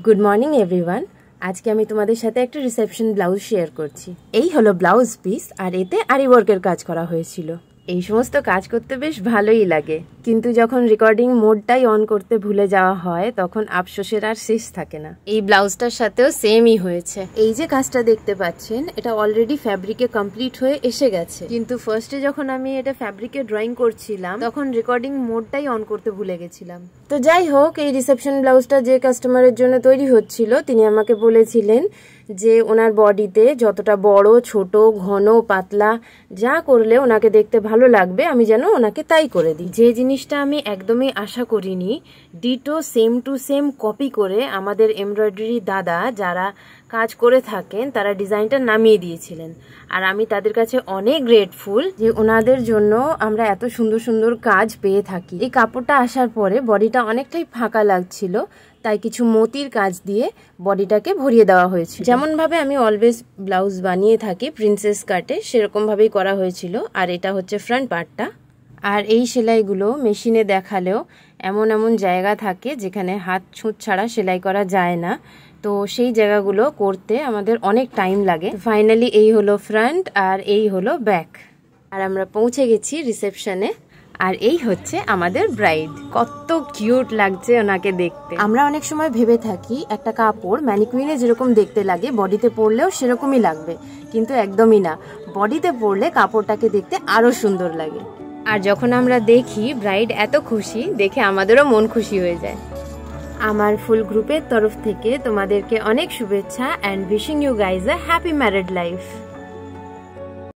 Good morning everyone. আজকে আমি তোমাদের সাথে একটা রিসেপশন ব্লাউজ শেয়ার করছি। এই হলো ব্লাউজ পিস, আর এতে আরি ওয়ার্কের কাজ করা হয়েছিল। এই সমস্ত কাজ করতে বেশ ভালোই লাগে, কিন্তু যখন রেকর্ডিং মোডটাই অন করতে ভুলে যাওয়া হয় তখন আফসোসের আর শেষ থাকে না। এই ব্লাউজটার সাথেও সেমই হয়েছে। এই যে কাজটা দেখতে পাচ্ছেন, এটা অলরেডি ফ্যাব্রিকে কমপ্লিট হয়ে এসে গেছে, কিন্তু ফার্স্টে যখন আমি এটা ফ্যাব্রিকে ড্রয়িং করছিলাম তখন রেকর্ডিং মোডটাই অন করতে ভুলে গেছিলাম। তো যাই হোক, এই রিসেপশন ব্লাউজটা যে কাস্টমারের জন্য তৈরি হচ্ছিল তিনি আমাকে বলেছিলেন যে ওনার বডিতে যতটা বড় ছোট ঘন পাতলা যা করলে ওনাকে দেখতে ভালো লাগবে আমি যেন ওনাকে তাই করে দিই। যে জিনিসটা আমি একদমই আশা করিনি, ditto same to same copy করে আমাদের এমব্রয়ডারি দাদা যারা কাজ করে থাকেন তারা ডিজাইনটা নামিয়ে দিয়েছিলেন। আর আমি তাদের কাছে অনেক গ্রেটফুল যে ওনাদের জন্য আমরা এত সুন্দর সুন্দর কাজ পেয়ে থাকি। এই কাপড়টা আসার পরে বডিটা অনেকটাই ফাঁকা লাগছিল, তাই কিছু মতির কাজ দিয়ে বডিটাকে ভরিয়ে দেওয়া হয়েছিল। যেমন ভাবে আমি অলওয়েজ ব্লাউজ বানিয়ে থাকি প্রিন্সেস কাটে, সেরকম ভাবেই করা হয়েছিল। আর এটা হচ্ছে ফ্রন্ট পার্টটা। আর এই সেলাইগুলো মেশিনে দেখালেও এমন এমন জায়গা থাকে যেখানে হাত ছুঁচ ছাড়া সেলাই করা যায় না, তো সেই জায়গাগুলো করতে আমাদের অনেক টাইম লাগে। ফাইনালি এই হলো ফ্রন্ট আর এই হলো ব্যাক। আর আমরা পৌঁছে গেছি রিসেপশনে। আর এই হচ্ছে আমাদের ব্রাইড। কত কিউট লাগছে ওনাকে দেখতে। আমরা অনেক সময় ভেবে থাকি একটা কাপড় ম্যানিকুইনে যেরকম দেখতে লাগে বডিতে পরলেও সেরকমই লাগবে, কিন্তু একদমই না। বডিতে পরলে কাপড়টাকে দেখতে আরো সুন্দর লাগে। আর যখন আমরা দেখি ব্রাইড এত খুশি, দেখে আমাদেরও মন খুশি হয়ে যায়। আমার ফুল গ্রুপের তরফ থেকে তোমাদেরকে অনেক শুভেচ্ছা, and wishing you guys a happy married life.